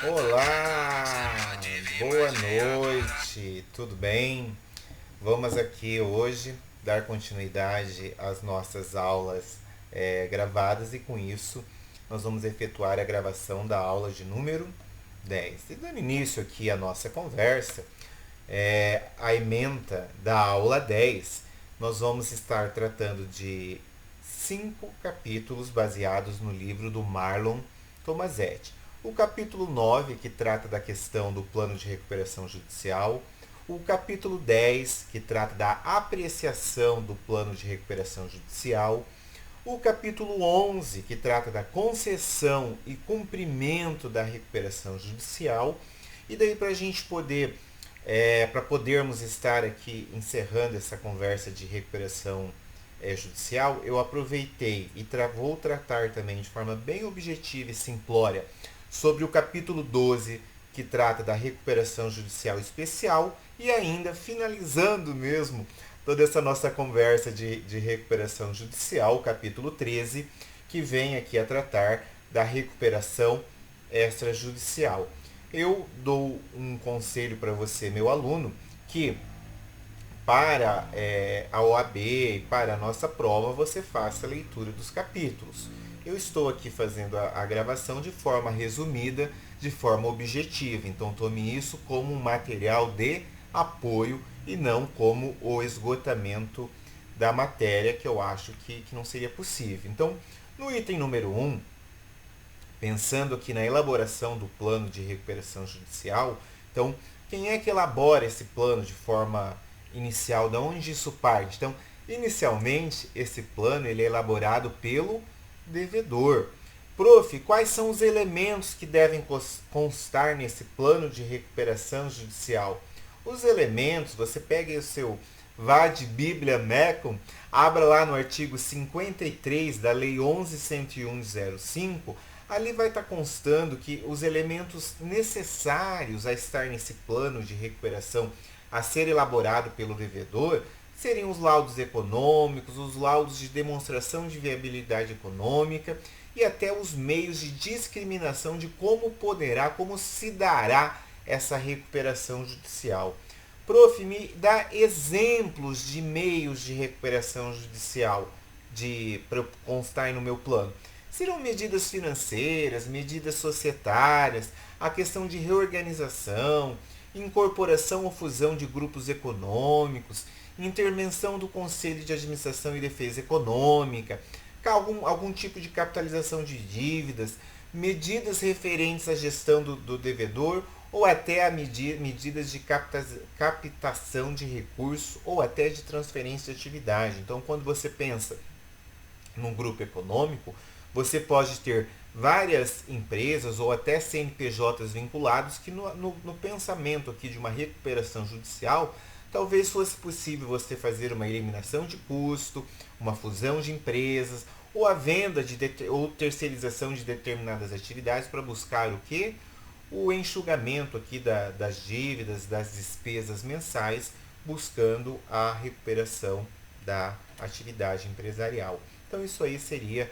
Olá, boa noite, tudo bem? Vamos aqui hoje dar continuidade às nossas aulas gravadas e com isso nós vamos efetuar a gravação da aula de número 10. E dando início aqui à nossa conversa, a ementa da aula 10, nós vamos estar tratando de 5 capítulos baseados no livro do Marlon Tomasetti. O capítulo 9, que trata da questão do plano de recuperação judicial. O capítulo 10, que trata da apreciação do plano de recuperação judicial. O capítulo 11, que trata da concessão e cumprimento da recuperação judicial. E daí para a gente poder, para podermos estar aqui encerrando essa conversa de recuperação judicial, eu aproveitei e vou tratar também de forma bem objetiva e simplória sobre o capítulo 12, que trata da recuperação judicial especial, e ainda finalizando mesmo toda essa nossa conversa de recuperação judicial, o capítulo 13, que vem aqui a tratar da recuperação extrajudicial. Eu dou um conselho para você, meu aluno, que para a OAB e para a nossa prova você faça a leitura dos capítulos. Eu estou aqui fazendo a gravação de forma resumida, de forma objetiva, então tome isso como um material de apoio e não como o esgotamento da matéria, que eu acho que não seria possível. Então, no item número 1, pensando aqui na elaboração do plano de recuperação judicial, então, quem é que elabora esse plano de forma inicial? De onde isso parte? Então, inicialmente, esse plano ele é elaborado pelo devedor. Prof, quais são os elementos que devem constar nesse plano de recuperação judicial? Os elementos, você pega o seu VAD Bíblia Mecum, abra lá no artigo 53 da Lei 11.101 de 05, ali vai estar constando que os elementos necessários a estar nesse plano de recuperação a ser elaborado pelo devedor seriam os laudos econômicos, os laudos de demonstração de viabilidade econômica e até os meios de discriminação de como se dará essa recuperação judicial. Prof, me dá exemplos de meios de recuperação judicial para constar no meu plano. Serão medidas financeiras, medidas societárias, a questão de reorganização, incorporação ou fusão de grupos econômicos, intervenção do Conselho de Administração e Defesa Econômica, algum tipo de capitalização de dívidas, medidas referentes à gestão do devedor ou até a medidas de captação de recursos ou até de transferência de atividade. Então, quando você pensa num grupo econômico, você pode ter várias empresas ou até CNPJs vinculados que no pensamento aqui de uma recuperação judicial, talvez fosse possível você fazer uma eliminação de custo, uma fusão de empresas, ou a venda ou terceirização de determinadas atividades para buscar o quê? O enxugamento aqui das dívidas, das despesas mensais, buscando a recuperação da atividade empresarial. Então isso aí seria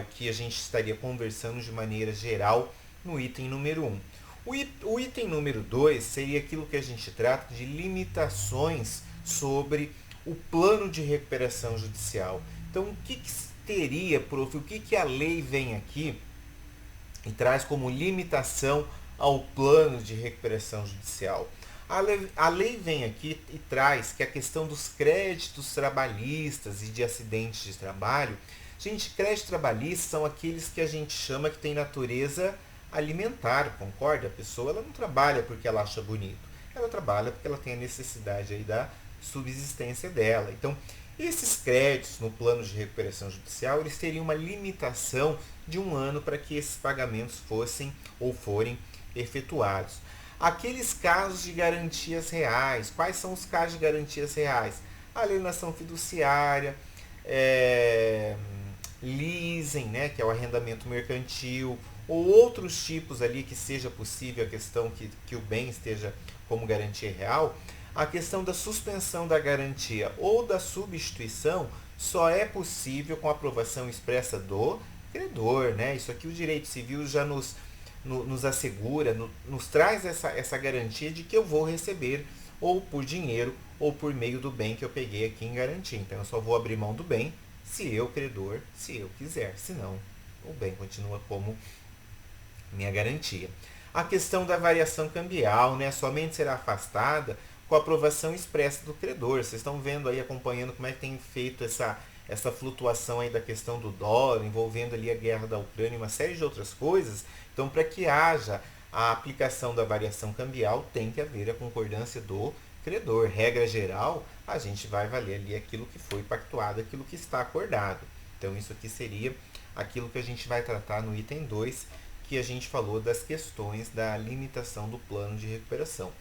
o que a gente estaria conversando de maneira geral no item número 1. O item número 2 seria aquilo que a gente trata de limitações sobre o plano de recuperação judicial. Então, o que teria, prof, o que a lei vem aqui e traz como limitação ao plano de recuperação judicial? A lei vem aqui e traz que a questão dos créditos trabalhistas e de acidentes de trabalho. Gente, créditos trabalhistas são aqueles que a gente chama que tem natureza alimentar, concorda? A pessoa ela não trabalha porque ela acha bonito, ela trabalha porque ela tem a necessidade aí da subsistência dela. Então, esses créditos no plano de recuperação judicial, eles teriam uma limitação de 1 ano para que esses pagamentos fossem ou forem efetuados. Aqueles casos de garantias reais, quais são os casos de garantias reais? Alienação fiduciária, leasing, né, que é o arrendamento mercantil, ou outros tipos ali que seja possível a questão que o bem esteja como garantia real, a questão da suspensão da garantia ou da substituição só é possível com aprovação expressa do credor, né? Isso aqui o direito civil já nos nos assegura, nos traz essa garantia de que eu vou receber ou por dinheiro ou por meio do bem que eu peguei aqui em garantia. Então eu só vou abrir mão do bem se eu, credor, se eu quiser. Senão, o bem continua como minha garantia. A questão da variação cambial, né, somente será afastada com a aprovação expressa do credor. Vocês estão vendo aí, acompanhando como é que tem feito essa flutuação aí da questão do dólar, envolvendo ali a guerra da Ucrânia e uma série de outras coisas. Então, para que haja a aplicação da variação cambial, tem que haver a concordância do credor. Regra geral, a gente vai valer ali aquilo que foi pactuado, aquilo que está acordado. Então, isso aqui seria aquilo que a gente vai tratar no item 2, que a gente falou das questões da limitação do plano de recuperação.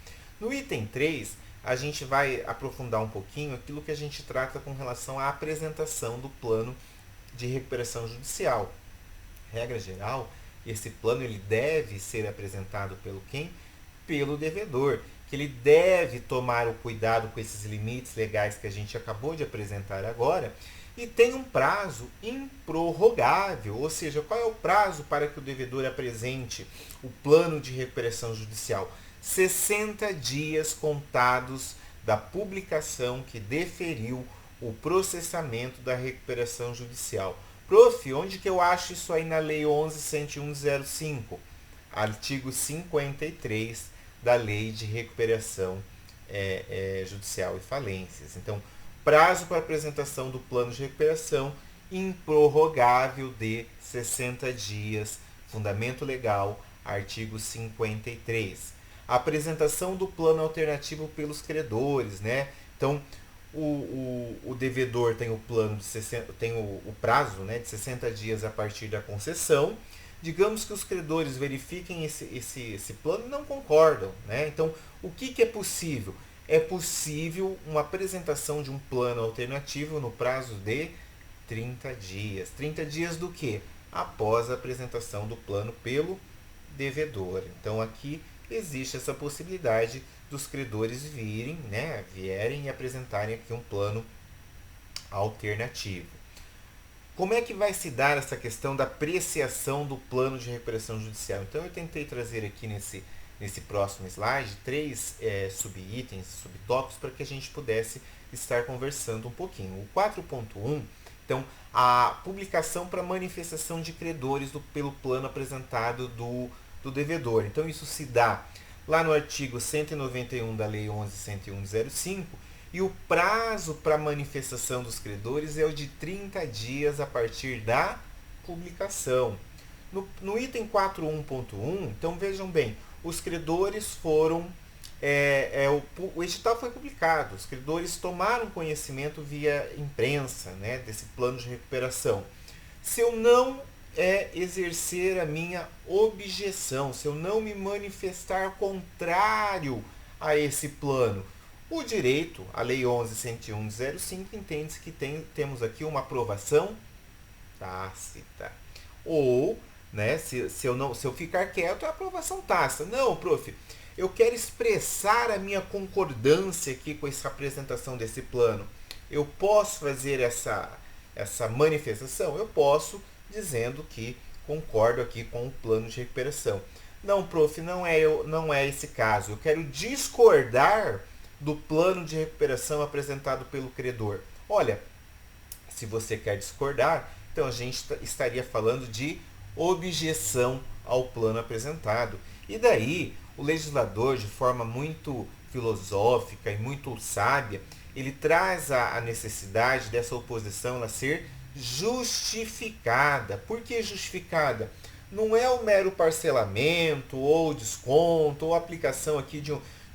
No item 3, a gente vai aprofundar um pouquinho aquilo que a gente trata com relação à apresentação do plano de recuperação judicial. Regra geral, esse plano ele deve ser apresentado pelo quem? Pelo devedor, que ele deve tomar o cuidado com esses limites legais que a gente acabou de apresentar agora, e tem um prazo improrrogável, ou seja, qual é o prazo para que o devedor apresente o plano de recuperação judicial? 60 dias contados da publicação que deferiu o processamento da recuperação judicial. Prof, onde que eu acho isso aí na Lei 11.101/05? Artigo 53 da Lei de Recuperação Judicial e Falências. Então, prazo para apresentação do plano de recuperação improrrogável de 60 dias. Fundamento legal, artigo 53. A apresentação do plano alternativo pelos credores, né? Então, o devedor tem o plano de 60, tem o prazo, né, de 60 dias a partir da concessão. Digamos que os credores verifiquem esse plano e não concordam, né? Então, o que é possível? É possível uma apresentação de um plano alternativo no prazo de 30 dias. 30 dias do quê? Após a apresentação do plano pelo devedor. Então, aqui existe essa possibilidade dos credores vierem e apresentarem aqui um plano alternativo. Como é que vai se dar essa questão da apreciação do plano de recuperação judicial? Então, eu tentei trazer aqui nesse próximo slide 3 subitens, subtópicos, para que a gente pudesse estar conversando um pouquinho. O 4.1, então, a publicação para manifestação de credores pelo plano apresentado do devedor. Então, isso se dá lá no artigo 191 da Lei 11.101/05, e o prazo para manifestação dos credores é o de 30 dias a partir da publicação. No item 4.1.1, então vejam bem, os credores foram, o edital foi publicado, os credores tomaram conhecimento via imprensa, né, desse plano de recuperação. Se eu não exercer a minha objeção, se eu não me manifestar contrário a esse plano, o direito, a Lei 11.101/05, entende-se que temos aqui uma aprovação tácita. Ou, né, se eu ficar quieto, é aprovação tácita. Não, prof, eu quero expressar a minha concordância aqui com essa apresentação desse plano. Eu posso fazer essa manifestação? Eu posso, dizendo que concordo aqui com o plano de recuperação. Não, prof, não é esse caso. Eu quero discordar do plano de recuperação apresentado pelo credor. Olha, se você quer discordar, então a gente estaria falando de objeção ao plano apresentado. E daí, o legislador, de forma muito filosófica e muito sábia, ele traz a necessidade dessa oposição ela ser justificada. Por que justificada? Não é o mero parcelamento ou desconto ou aplicação aqui de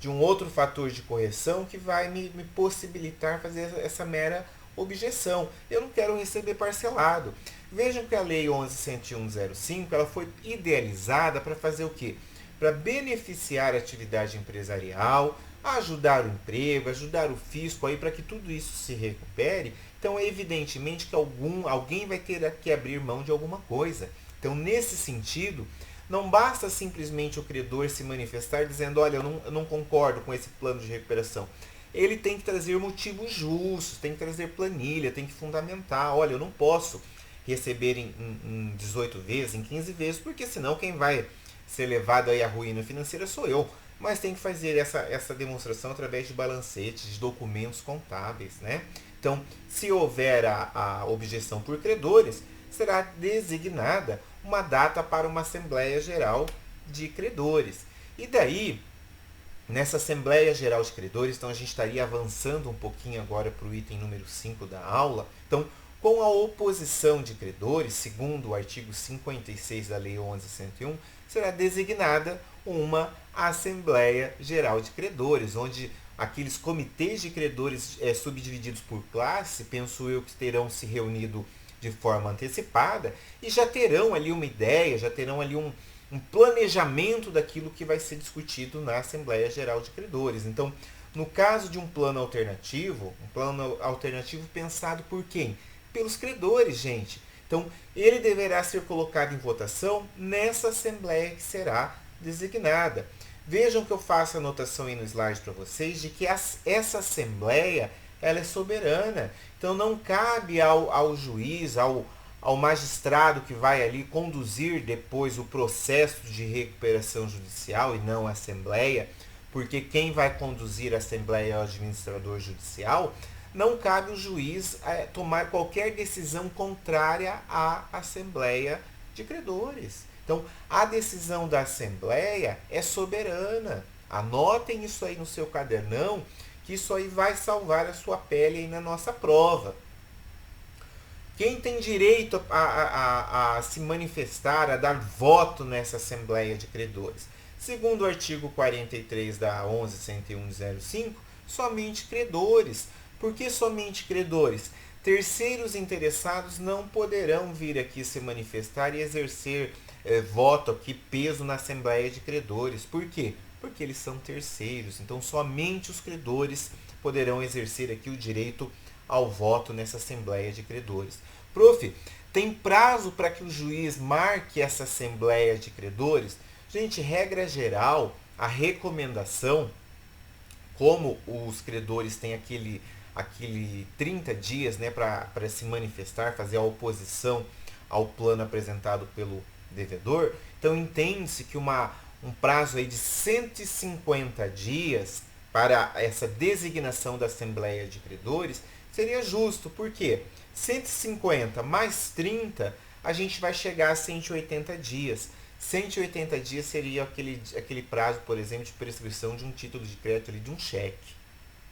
um outro fator de correção que vai me possibilitar fazer essa mera objeção. Eu não quero receber parcelado. Vejam que a Lei 11.101/05 ela foi idealizada para fazer o quê? Para beneficiar a atividade empresarial, ajudar o emprego, ajudar o fisco aí para que tudo isso se recupere. Então, evidentemente que alguém vai ter que abrir mão de alguma coisa. Então, nesse sentido, não basta simplesmente o credor se manifestar dizendo, olha, eu não concordo com esse plano de recuperação. Ele tem que trazer motivos justos, tem que trazer planilha, tem que fundamentar. Olha, eu não posso receber em 18 vezes, em 15 vezes, porque senão quem vai ser levado aí à ruína financeira sou eu, mas tem que fazer essa demonstração através de balancetes, de documentos contábeis, né? Então, se houver a objeção por credores, será designada uma data para uma Assembleia Geral de Credores. E daí, nessa Assembleia Geral de Credores, então a gente estaria avançando um pouquinho agora para o item número 5 da aula. Então, com a oposição de credores, segundo o artigo 56 da Lei 11.101, será designada uma Assembleia Geral de Credores, onde aqueles comitês de credores subdivididos por classe, penso eu que terão se reunido de forma antecipada e já terão ali uma ideia, já terão ali um planejamento daquilo que vai ser discutido na Assembleia Geral de Credores. Então, no caso de um plano alternativo pensado por quem? Pelos credores, gente. Então, ele deverá ser colocado em votação nessa Assembleia que será designada. Vejam que eu faço a anotação aí no slide para vocês de que essa Assembleia ela é soberana. Então, não cabe ao juiz, ao magistrado que vai ali conduzir depois o processo de recuperação judicial e não a Assembleia, porque quem vai conduzir a Assembleia é o administrador judicial, não cabe o juiz tomar qualquer decisão contrária à Assembleia de Credores. Então, a decisão da Assembleia é soberana. Anotem isso aí no seu cadernão, que isso aí vai salvar a sua pele aí na nossa prova. Quem tem direito a se manifestar, a dar voto nessa Assembleia de Credores? Segundo o artigo 43 da 11.101/05, somente credores. Por que somente credores? Terceiros interessados não poderão vir aqui se manifestar e exercer voto aqui, peso na Assembleia de Credores. Por quê? Porque eles são terceiros. Então, somente os credores poderão exercer aqui o direito ao voto nessa Assembleia de Credores. Prof, tem prazo para que o juiz marque essa Assembleia de Credores? Gente, regra geral, a recomendação, como os credores têm aquele 30 dias, né, para se manifestar, fazer a oposição ao plano apresentado pelo devedor, então entende-se que um prazo aí de 150 dias para essa designação da Assembleia de Credores seria justo. Por quê? 150 mais 30, a gente vai chegar a 180 dias. 180 dias seria aquele prazo, por exemplo, de prescrição de um título de crédito, ali, de um cheque.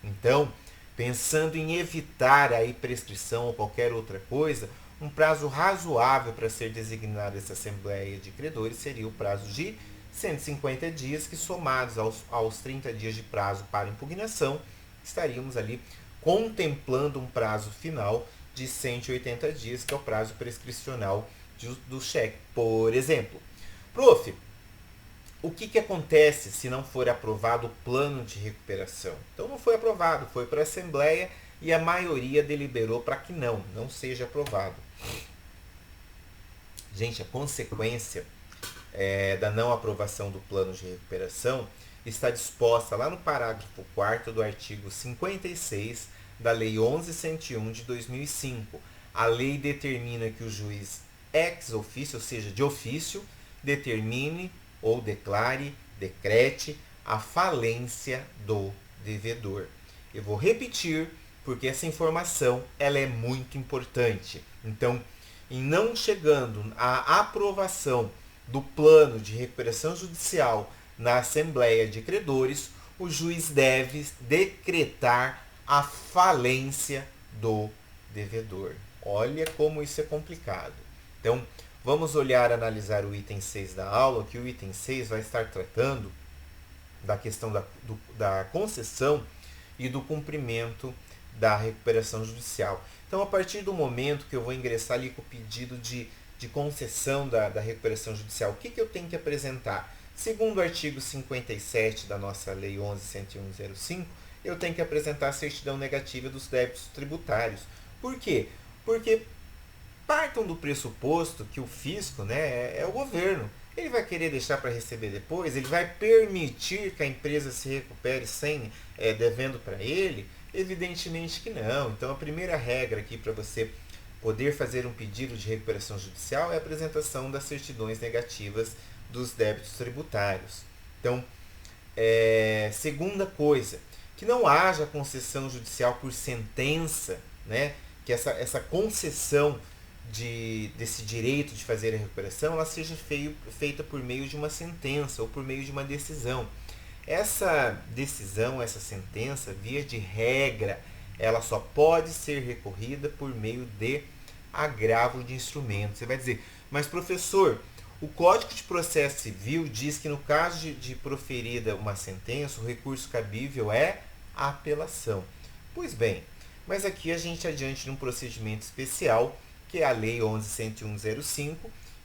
Então, pensando em evitar aí prescrição ou qualquer outra coisa, um prazo razoável para ser designada essa Assembleia de Credores seria o prazo de 150 dias, que somados aos 30 dias de prazo para impugnação, estaríamos ali contemplando um prazo final de 180 dias, que é o prazo prescricional do cheque. Por exemplo, prof, o que acontece se não for aprovado o plano de recuperação? Então não foi aprovado, foi para a Assembleia e a maioria deliberou para que não seja aprovado. Gente, a consequência da não aprovação do plano de recuperação está disposta lá no parágrafo 4º do artigo 56 da Lei 11.101 de 2005. A lei determina que o juiz ex officio, ou seja, de ofício, determine ou declare, decrete a falência do devedor. Eu vou repetir, porque essa informação ela é muito importante. Então, em não chegando à aprovação do plano de recuperação judicial na Assembleia de Credores, o juiz deve decretar a falência do devedor. Olha como isso é complicado. Então, vamos analisar o item 6 da aula, que o item 6 vai estar tratando da questão da concessão e do cumprimento da recuperação judicial. Então, a partir do momento que eu vou ingressar ali com o pedido de concessão da recuperação judicial, o que eu tenho que apresentar? Segundo o artigo 57 da nossa Lei 11.101/05, eu tenho que apresentar a certidão negativa dos débitos tributários. Por quê? Porque partam do pressuposto que o fisco, né, é o governo. Ele vai querer deixar para receber depois? Ele vai permitir que a empresa se recupere sem devendo para ele? Evidentemente que não. Então, a primeira regra aqui para você poder fazer um pedido de recuperação judicial é a apresentação das certidões negativas dos débitos tributários. Então, segunda coisa, que não haja concessão judicial por sentença, né? Que essa concessão desse direito de fazer a recuperação ela seja feita por meio de uma sentença ou por meio de uma decisão. Essa decisão, essa sentença, via de regra, ela só pode ser recorrida por meio de agravo de instrumento. Você vai dizer, mas professor, o Código de Processo Civil diz que no caso de proferida uma sentença, o recurso cabível é a apelação. Pois bem, mas aqui a gente é diante de um procedimento especial, que é a Lei 11.101/05,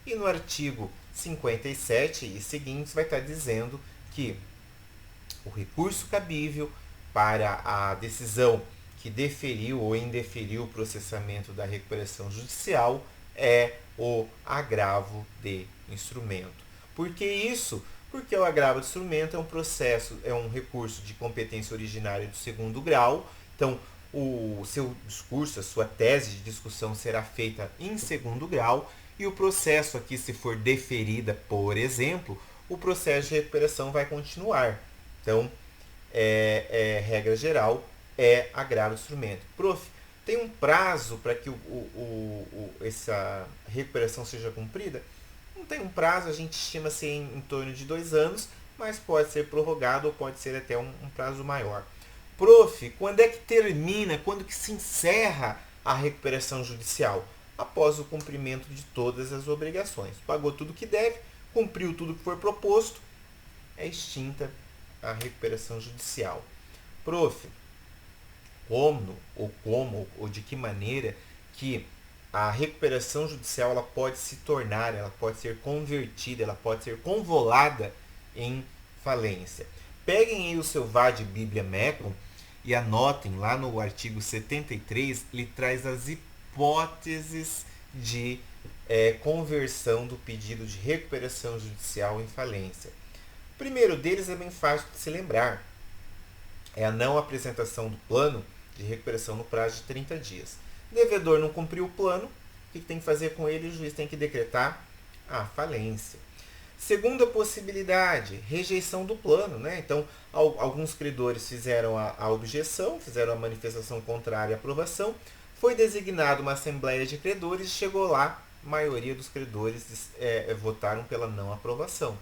e no artigo 57 e seguintes vai estar dizendo que o recurso cabível para a decisão que deferiu ou indeferiu o processamento da recuperação judicial é o agravo de instrumento. Por que isso? Porque o agravo de instrumento é um recurso de competência originária do segundo grau. Então, o seu discurso, a sua tese de discussão será feita em segundo grau e o processo aqui, se for deferida, por exemplo, o processo de recuperação vai continuar. Então, regra geral, é agravo de instrumento. Prof, tem um prazo para que essa recuperação seja cumprida? Não tem um prazo, a gente estima ser em torno de 2 anos, mas pode ser prorrogado ou pode ser até um prazo maior. Prof, quando é que termina, quando que se encerra a recuperação judicial? Após o cumprimento de todas as obrigações. Pagou tudo que deve, cumpriu tudo que for proposto, é extinta a recuperação judicial. Prof, como ou de que maneira que a recuperação judicial ela pode se tornar, ela pode ser convertida, ela pode ser convolada em falência? Peguem aí o seu VAD Bíblia Mecum e anotem lá no artigo 73, ele traz as hipóteses de conversão do pedido de recuperação judicial em falência. O primeiro deles é bem fácil de se lembrar. É a não apresentação do plano de recuperação no prazo de 30 dias. O devedor não cumpriu o plano, o que tem que fazer com ele? O juiz tem que decretar a falência. Segunda possibilidade, rejeição do plano, né? Então, alguns credores fizeram a objeção, fizeram a manifestação contrária à aprovação, foi designada uma assembleia de credores e chegou lá, a maioria dos credores votaram pela não aprovação.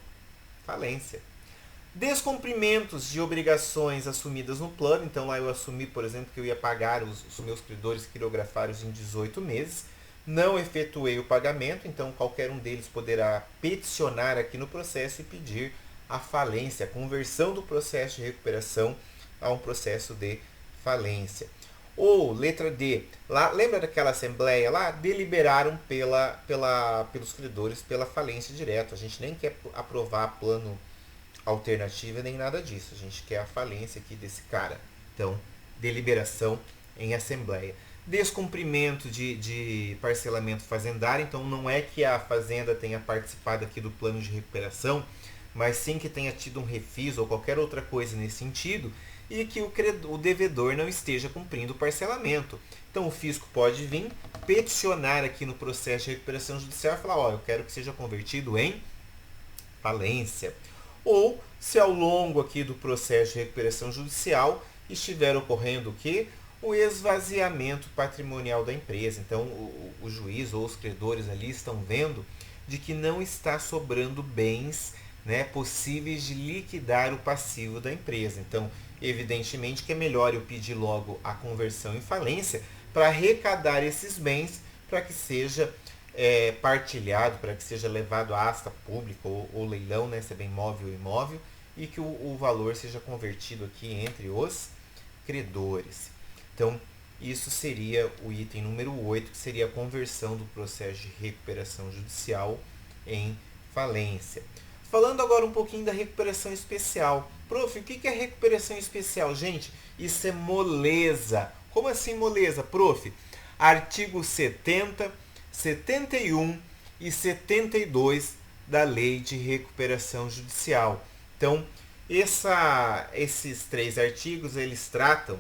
Falência. Descumprimentos de obrigações assumidas no plano. Então, lá eu assumi, por exemplo, que eu ia pagar os meus credores quirografários em 18 meses. Não efetuei o pagamento, então qualquer um deles poderá peticionar aqui no processo e pedir a falência, a conversão do processo de recuperação a um processo de falência. Ou, letra D, lá, lembra daquela assembleia lá? Deliberaram pelos credores pela falência direta. A gente nem quer aprovar plano alternativo nem nada disso. A gente quer a falência aqui desse cara. Então, deliberação em assembleia. Descumprimento de parcelamento fazendário. Então, não é que a fazenda tenha participado aqui do plano de recuperação, mas sim que tenha tido um refis ou qualquer outra coisa nesse sentido e que o devedor não esteja cumprindo o parcelamento. Então, o fisco pode vir peticionar aqui no processo de recuperação judicial e falar, eu quero que seja convertido em falência. Ou, se ao longo aqui do processo de recuperação judicial estiver ocorrendo o quê? O esvaziamento patrimonial da empresa. Então, o juiz ou os credores ali estão vendo de que não está sobrando bens, né, possíveis de liquidar o passivo da empresa. Então, evidentemente que é melhor eu pedir logo a conversão em falência para arrecadar esses bens para que seja partilhado, para que seja levado à asta pública ou leilão, né, se é bem móvel ou imóvel, e que o valor seja convertido aqui entre os credores. Então, isso seria o item número 8, que seria a conversão do processo de recuperação judicial em falência. Falando agora um pouquinho da recuperação especial. Prof, o que é recuperação especial? Gente, isso é moleza. Como assim moleza, prof? Artigo 70, 71 e 72 da Lei de Recuperação Judicial. Então, esses 3 artigos, eles tratam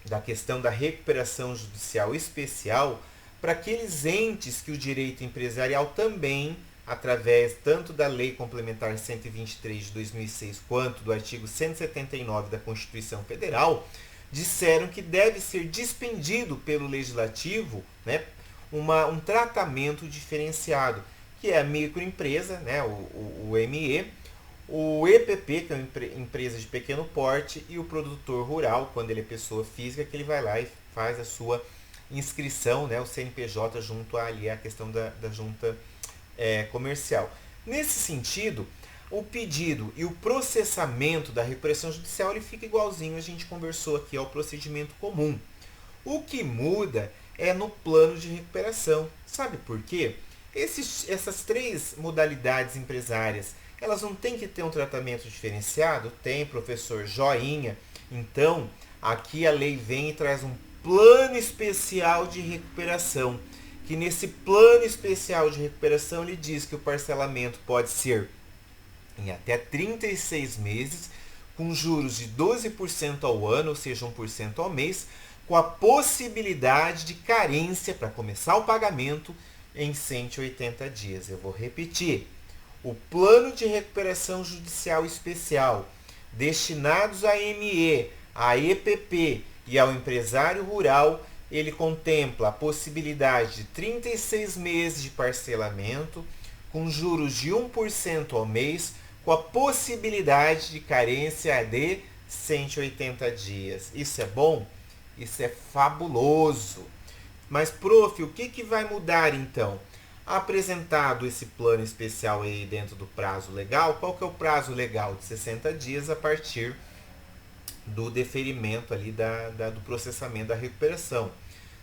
da questão da recuperação judicial especial para aqueles entes que o direito empresarial também através tanto da Lei Complementar 123 de 2006 quanto do artigo 179 da Constituição Federal, disseram que deve ser dispendido pelo Legislativo, né, um tratamento diferenciado, que é a microempresa, né, o ME, o EPP, que é uma empresa de pequeno porte, e o produtor rural, quando ele é pessoa física, que ele vai lá e faz a sua inscrição, né, o CNPJ, junto ali à questão da junta comercial. Nesse sentido, o pedido e o processamento da recuperação judicial ele fica igualzinho, a gente conversou aqui, ao procedimento comum. O que muda é no plano de recuperação. Sabe por quê? Essas três modalidades empresárias, elas não têm que ter um tratamento diferenciado? Tem, professor, joinha. Então, aqui a lei vem e traz um plano especial de recuperação. Que nesse plano especial de recuperação ele diz que o parcelamento pode ser em até 36 meses, com juros de 12% ao ano, ou seja, 1% ao mês, com a possibilidade de carência para começar o pagamento em 180 dias. Eu vou repetir. O plano de recuperação judicial especial, destinados à ME, à EPP e ao empresário rural, ele contempla a possibilidade de 36 meses de parcelamento, com juros de 1% ao mês, com a possibilidade de carência de 180 dias. Isso é bom? Isso é fabuloso. Mas, prof, o que vai mudar então? Apresentado esse plano especial aí dentro do prazo legal, qual que é o prazo legal? De 60 dias a partir do deferimento ali do processamento da recuperação.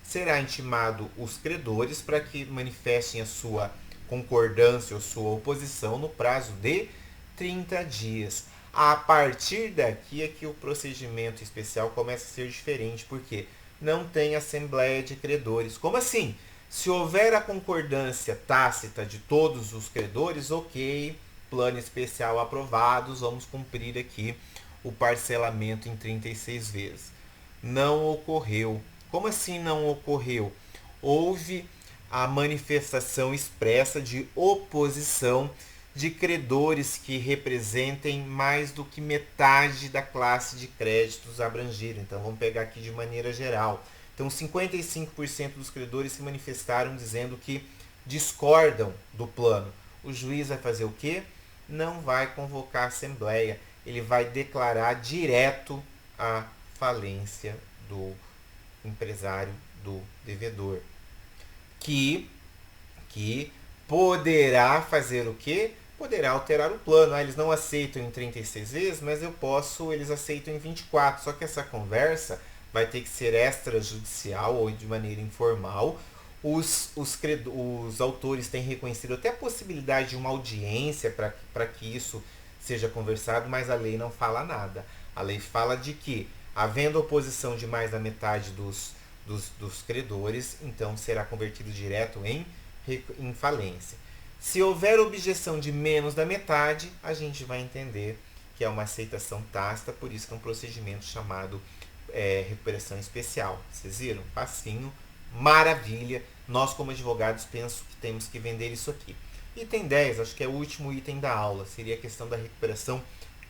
Será intimado os credores para que manifestem a sua concordância ou sua oposição no prazo de 30 dias. A partir daqui é que o procedimento especial começa a ser diferente, porque não tem assembleia de credores. Como assim? Se houver a concordância tácita de todos os credores, ok, plano especial aprovado, vamos cumprir aqui o parcelamento em 36 vezes. Não ocorreu. Como assim não ocorreu? Houve a manifestação expressa de oposição de credores que representem mais do que metade da classe de créditos abrangida. Então vamos pegar aqui de maneira geral. Então 55% dos credores se manifestaram dizendo que discordam do plano. O juiz vai fazer o quê? Não vai convocar a assembleia. Ele vai declarar direto a falência do empresário, do devedor. Que poderá fazer o quê? Poderá alterar o plano. Eles não aceitam em 36 vezes, mas eles aceitam em 24. Só que essa conversa vai ter que ser extrajudicial ou de maneira informal. Os autores têm reconhecido até a possibilidade de uma audiência para que isso seja conversado, mas a lei não fala nada. A lei fala de que, havendo oposição de mais da metade dos credores, então será convertido direto em falência. Se houver objeção de menos da metade, a gente vai entender que é uma aceitação tácita, por isso que é um procedimento chamado recuperação especial. Vocês viram? Facinho, maravilha. Nós, como advogados, penso que temos que vender isso aqui. Item 10, acho que é o último item da aula, seria a questão da recuperação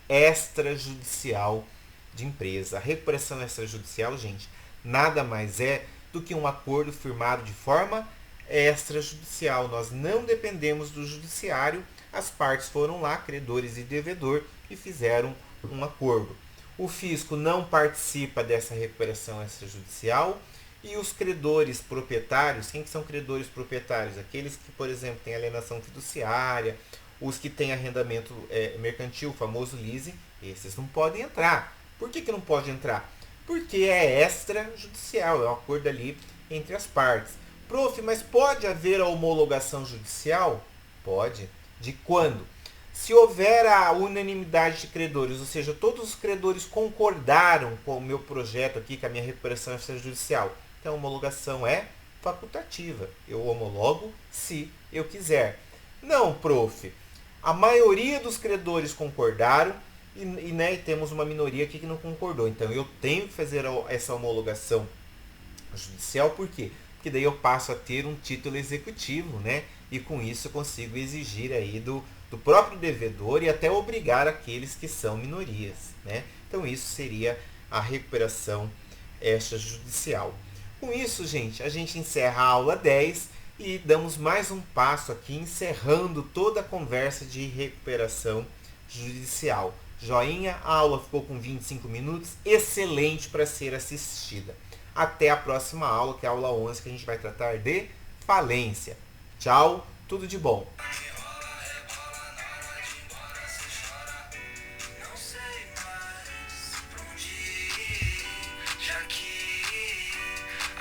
extrajudicial de empresa. A recuperação extrajudicial, gente, nada mais é do que um acordo firmado de forma extrajudicial. Nós não dependemos do judiciário, as partes foram lá, credores e devedor, e fizeram um acordo. O fisco não participa dessa recuperação extrajudicial e os credores proprietários, quem que são credores proprietários? Aqueles que, por exemplo, têm alienação fiduciária, os que têm arrendamento mercantil, o famoso leasing, esses não podem entrar. Por que não pode entrar? Porque é extrajudicial, é um acordo ali entre as partes. Prof, mas pode haver a homologação judicial? Pode. De quando? Se houver a unanimidade de credores, ou seja, todos os credores concordaram com o meu projeto aqui, com a minha recuperação extrajudicial, então a homologação é facultativa. Eu homologo se eu quiser. Não, prof. A maioria dos credores concordaram e temos uma minoria aqui que não concordou. Então eu tenho que fazer essa homologação judicial, por quê? que daí eu passo a ter um título executivo, né? E com isso eu consigo exigir aí do próprio devedor e até obrigar aqueles que são minorias, né? Então isso seria a recuperação extrajudicial. Com isso, gente, a gente encerra a aula 10 e damos mais um passo aqui, encerrando toda a conversa de recuperação judicial. Joinha, a aula ficou com 25 minutos, excelente para ser assistida. Até a próxima aula, que é a aula 11, que a gente vai tratar de falência. Tchau, tudo de bom.